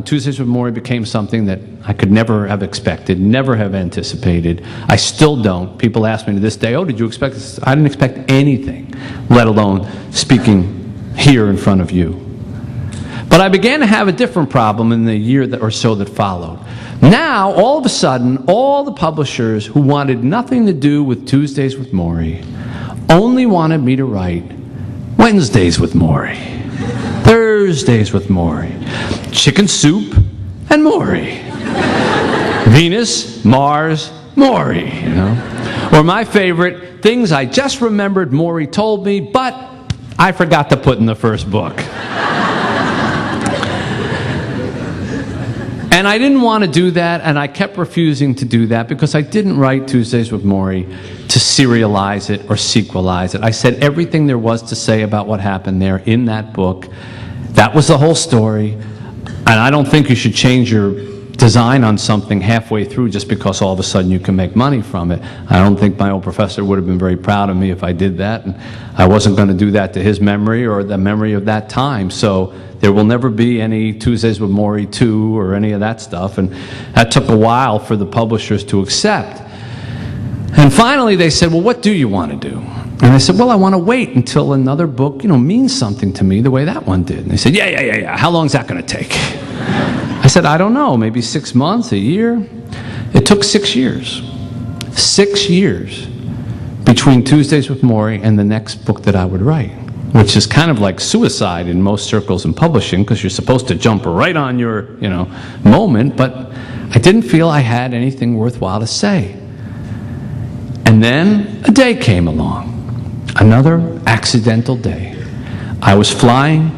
Tuesdays with Morrie became something that I could never have expected, never have anticipated. I still don't. People ask me to this day, oh, did you expect this? I didn't expect anything, let alone speaking here in front of you. But I began to have a different problem in the year or so that followed. Now, all of a sudden, all the publishers who wanted nothing to do with Tuesdays with Morrie only wanted me to write Wednesdays with Morrie, Thursdays with Morrie, Chicken Soup and Morrie, Venus, Mars, Morrie, Or my favorite, things I just remembered Morrie told me, but I forgot to put in the first book. And I didn't want to do that, and I kept refusing to do that because I didn't write Tuesdays with Morrie to serialize it or sequelize it. I said everything there was to say about what happened there in that book. That was the whole story, and I don't think you should change your design on something halfway through just because all of a sudden you can make money from it. I don't think my old professor would have been very proud of me if I did that, and I wasn't going to do that to his memory or the memory of that time. So there will never be any Tuesdays with Morrie 2 or any of that stuff, and that took a while for the publishers to accept. And finally they said, well, what do you want to do? And I said, well, I want to wait until another book, means something to me the way that one did. And they said, yeah. How long is that going to take? I said, I don't know, maybe 6 months, a year. It took 6 years. 6 years between Tuesdays with Morrie and the next book that I would write, which is kind of like suicide in most circles in publishing because you're supposed to jump right on your, moment, but I didn't feel I had anything worthwhile to say. And then a day came along, another accidental day. I was flying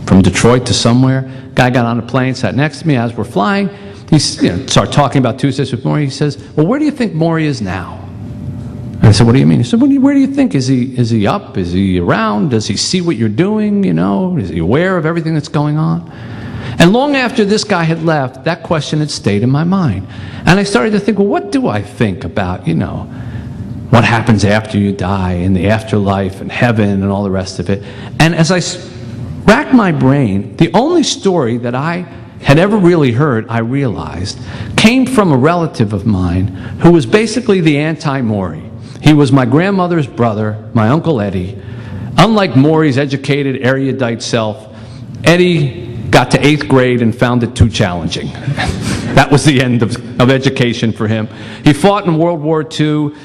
from Detroit to somewhere. Guy got on a plane, sat next to me as we're flying. He started talking about Tuesdays with Morrie. He says, well, where do you think Morrie is now? And I said, what do you mean? He said, where do you think? Is he up? Is he around? Does he see what you're doing? Is he aware of everything that's going on? And long after this guy had left, that question had stayed in my mind. And I started to think, well, what do I think about, what happens after you die and the afterlife and heaven and all the rest of it? And as I racked my brain, the only story that I had ever really heard, I realized, came from a relative of mine who was basically the anti-Morrie. He was my grandmother's brother, my Uncle Eddie. Unlike Morrie's educated, erudite self, Eddie got to 8th grade and found it too challenging. That was the end of education for him. He fought in World War II.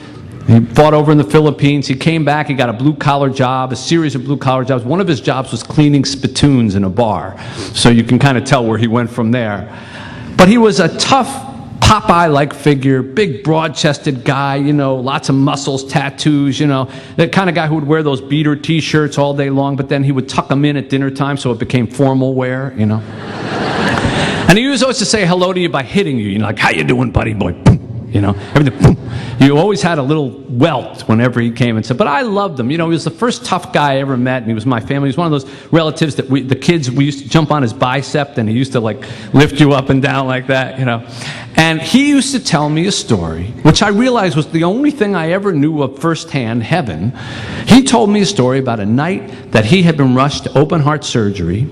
He fought over in the Philippines. He came back. He got a blue-collar job, a series of blue-collar jobs. One of his jobs was cleaning spittoons in a bar. So you can kind of tell where he went from there. But he was a tough, Popeye-like figure, big, broad-chested guy, lots of muscles, tattoos, that kind of guy who would wear those beater T-shirts all day long, but then he would tuck them in at dinner time so it became formal wear, And he used always to say hello to you by hitting you, like, how you doing, buddy boy? Everything, boom. You always had a little welt whenever he came and said, but I loved him. He was the first tough guy I ever met, and he was my family. He was one of those relatives that we used to jump on his bicep, and he used to lift you up and down like that, And he used to tell me a story, which I realized was the only thing I ever knew of firsthand, heaven. He told me a story about a night that he had been rushed to open heart surgery,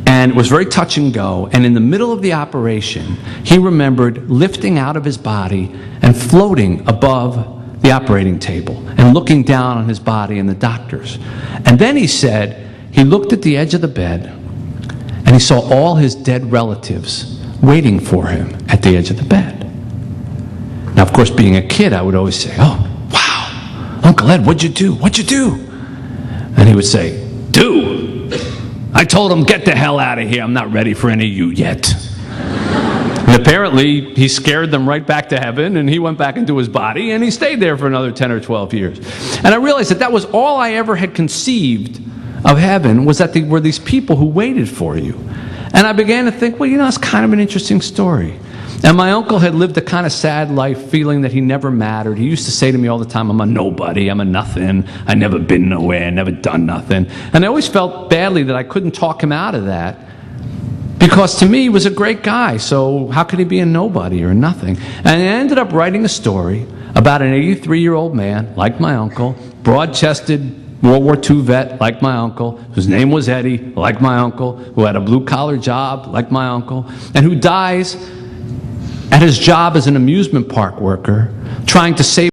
and it was very touch and go, and in the middle of the operation, he remembered lifting out of his body and floating above the operating table and looking down on his body and the doctors. And then he said he looked at the edge of the bed and he saw all his dead relatives waiting for him at the edge of the bed. Now, of course, being a kid, I would always say, oh, wow, Uncle Ed, what'd you do? What'd you do? And he would say, do? I told him, get the hell out of here. I'm not ready for any of you yet. And apparently, he scared them right back to heaven, and he went back into his body, and he stayed there for another 10 or 12 years. And I realized that was all I ever had conceived of heaven, was that there were these people who waited for you. And I began to think, well, it's kind of an interesting story. And my uncle had lived a kind of sad life, feeling that he never mattered. He used to say to me all the time, I'm a nobody, I'm a nothing, I never been nowhere, never done nothing. And I always felt badly that I couldn't talk him out of that, because to me he was a great guy, so how could he be a nobody or nothing? And I ended up writing a story about an 83-year-old man, like my uncle, broad-chested, World War II vet like my uncle, whose name was Eddie, like my uncle, who had a blue-collar job like my uncle, and who dies at his job as an amusement park worker trying to save